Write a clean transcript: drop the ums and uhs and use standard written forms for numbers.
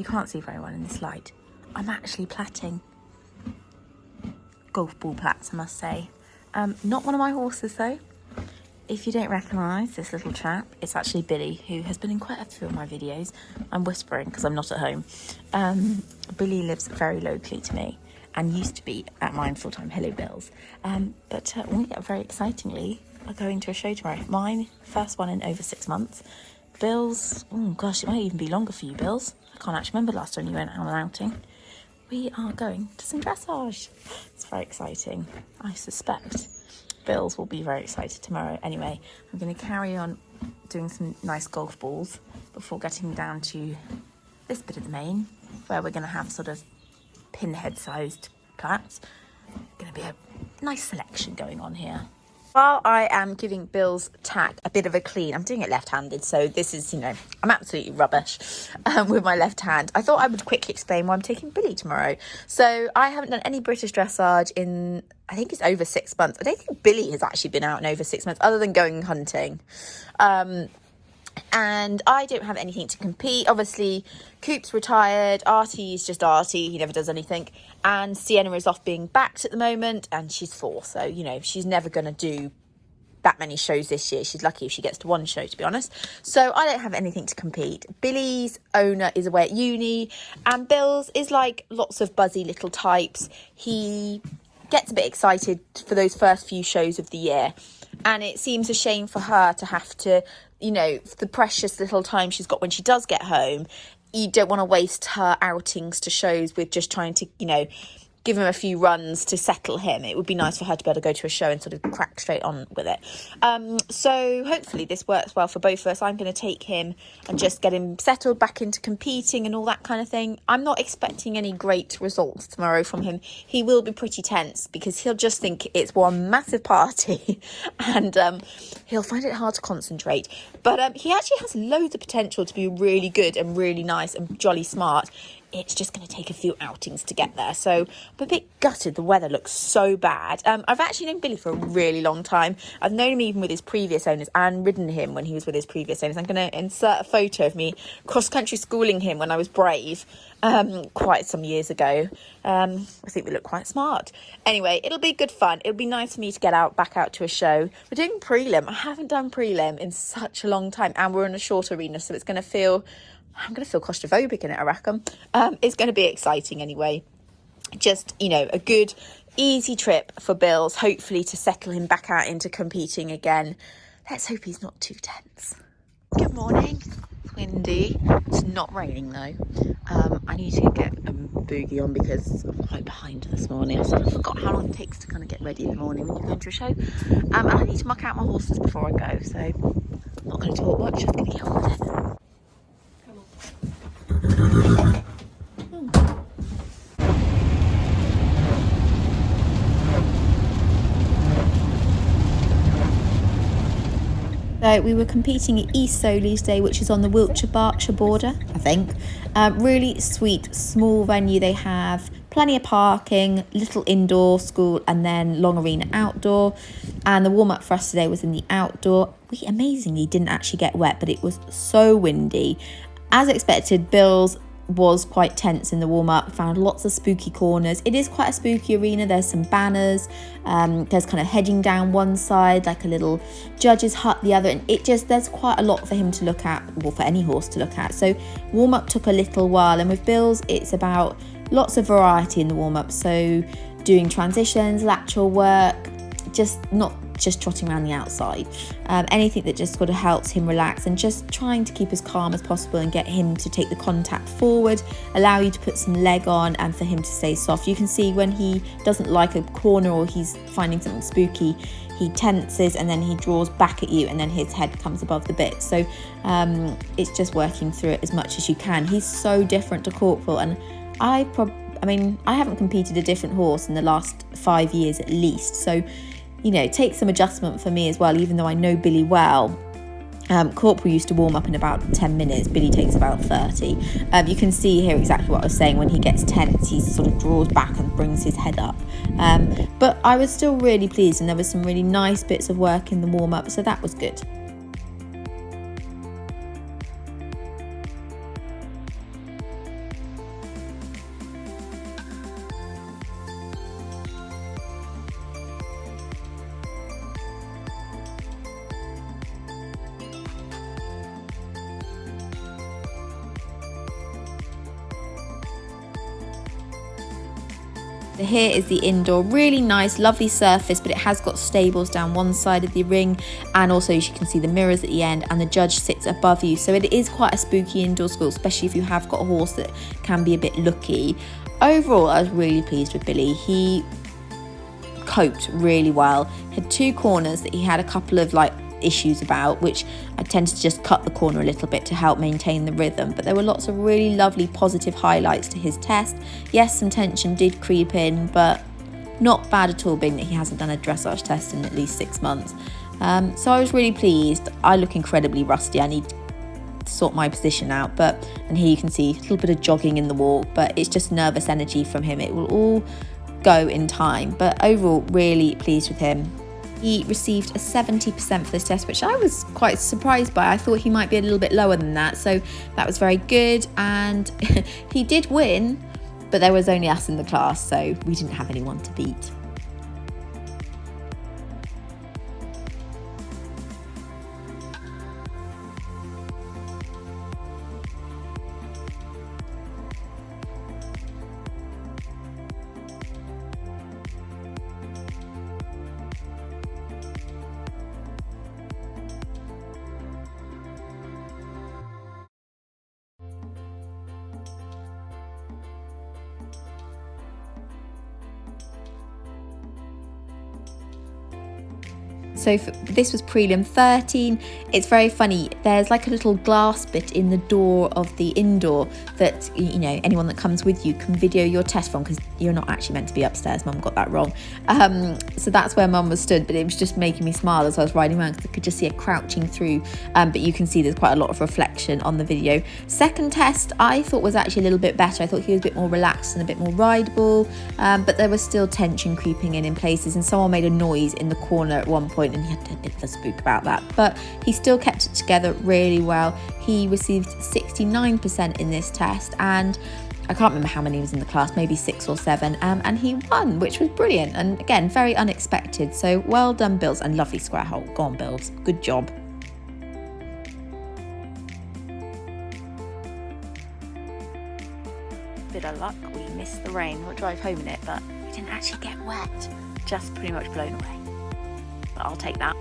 can't see very well in this light, I'm actually plaiting golf ball plaits, I must say. Not one of my horses though. If you don't recognise this little chap, it's actually Billy, who has been in quite a few of my videos. I'm whispering because I'm not at home. Billy lives very locally to me and used to be at mine full-time. Hello, Bills. But we very excitingly are going to a show tomorrow. Mine, first one in over 6 months. Bills, oh gosh, it might even be longer for you, Bills. I can't actually remember last time you went on an outing. We are going to some dressage. It's very exciting. I suspect Bills will be very excited tomorrow. Anyway, I'm going to carry on doing some nice golf balls before getting down to this bit of the main, where we're going to have sort of pinhead-sized plaits. Going to be a nice selection going on here. While I am giving Bill's tack a bit of a clean, I'm doing it left-handed, so this is, you know, I'm absolutely rubbish with my left hand. I thought I would quickly explain why I'm taking Billy tomorrow. So I haven't done any British dressage in, I think it's over 6 months. I don't think Billy has actually been out in over 6 months, other than going hunting. And I don't have anything to compete. Obviously, Coop's retired, Artie's just Artie, he never does anything. And Sienna is off being backed at the moment, and she's 4. So, you know, she's never going to do that many shows this year. She's lucky if she gets to 1 show, to be honest. So I don't have anything to compete. Billy's owner is away at uni, and Bill's is like lots of buzzy little types. He gets a bit excited for those first few shows of the year. And it seems a shame for her to have to, you know, the precious little time she's got when she does get home, you don't want to waste her outings to shows with just trying to, you know, give him a few runs to settle him. It would be nice for her to be able to go to a show and sort of crack straight on with it. So hopefully this works well for both of us. I'm going to take him and just get him settled back into competing and all that kind of thing. I'm not expecting any great results tomorrow from him. He will be pretty tense because he'll just think it's one massive party and he'll find it hard to concentrate. But he actually has loads of potential to be really good and really nice and jolly smart. It's just going to take a few outings to get there. So I'm a bit gutted. The weather looks so bad. I've actually known Billy for a really long time. I've known him even with his previous owners and ridden him when he was with his previous owners. I'm going to insert a photo of me cross-country schooling him when I was brave quite some years ago. I think we look quite smart. Anyway, it'll be good fun. It'll be nice for me to get back out to a show. We're doing Prelim. I haven't done Prelim in such a long time, and we're in a short arena, so it's going to feel... I'm going to feel claustrophobic in it, I reckon. It's going to be exciting anyway. Just, you know, a good, easy trip for Bills, hopefully to settle him back out into competing again. Let's hope he's not too tense. Good morning. It's windy. It's not raining though. I need to get a boogie on because I'm quite behind this morning. I sort of forgot how long it takes to kind of get ready in the morning when you're going to a show. And I need to muck out my horses before I go, so I'm not going to talk much, just going to get on with it. So we were competing at East Soley's Day, which is on the Wiltshire-Berkshire border, I think. Really sweet, small venue they have. Plenty of parking, little indoor school, and then long arena outdoor. And the warm-up for us today was in the outdoor. We amazingly didn't actually get wet, but it was so windy. As expected, Bill's was quite tense in the warm-up. Found lots of spooky corners. It is quite a spooky arena. There's some banners. There's kind of hedging down one side, like a little judge's hut the other, and there's quite a lot for him to look at, or for any horse to look at. So warm-up took a little while, and with Bill's it's about lots of variety in the warm-up. So doing transitions, lateral work, not just trotting around the outside, anything that just sort of helps him relax, and just trying to keep as calm as possible and get him to take the contact forward, allow you to put some leg on, and for him to stay soft. You can see when he doesn't like a corner or he's finding something spooky, he tenses and then he draws back at you, and then his head comes above the bit. So it's just working through it as much as you can. He's so different to Corporal, and I haven't competed a different horse in the last 5 years at least, so you know, it takes some adjustment for me as well, even though I know Billy well. Corporal used to warm up in about 10 minutes. Billy takes about 30. You can see here exactly what I was saying. When he gets tense, he sort of draws back and brings his head up. But I was still really pleased, and there was some really nice bits of work in the warm-up, so that was good. So here is the indoor, really nice, lovely surface, but it has got stables down one side of the ring, and also as you can see the mirrors at the end, and the judge sits above you. So it is quite a spooky indoor school, especially if you have got a horse that can be a bit looky. Overall, I was really pleased with Billy. He coped really well. Had 2 corners that he had a couple of issues about, which I tended to just cut the corner a little bit to help maintain the rhythm, but there were lots of really lovely positive highlights to his test. Yes, some tension did creep in, but not bad at all, being that he hasn't done a dressage test in at least 6 months. So I was really pleased. I look incredibly rusty. I need to sort my position out, and here you can see a little bit of jogging in the walk, but it's just nervous energy from him. It will all go in time, but overall really pleased with him. He received a 70% for this test, which I was quite surprised by. I thought he might be a little bit lower than that, so that was very good. And he did win, but there was only us in the class, so we didn't have anyone to beat. So this was Prelim 13. It's very funny. There's like a little glass bit in the door of the indoor that, you know, anyone that comes with you can video your test from, because you're not actually meant to be upstairs. Mum got that wrong. So that's where Mum was stood, but it was just making me smile as I was riding around, because I could just see her crouching through. But you can see there's quite a lot of reflection on the video. Second test I thought was actually a little bit better. I thought he was a bit more relaxed and a bit more rideable, but there was still tension creeping in places, and someone made a noise in the corner at one point, and he had a bit of a spook about that, but he still kept it together really well. He received 69% in this test, and I can't remember how many was in the class, maybe 6 or 7, and he won, which was brilliant, and again very unexpected. So well done, Bills, and lovely square hole. Go on, Bills, good job. Bit of luck, we missed the rain. We'll drive home in it, but we didn't actually get wet, just pretty much blown away. But I'll take that.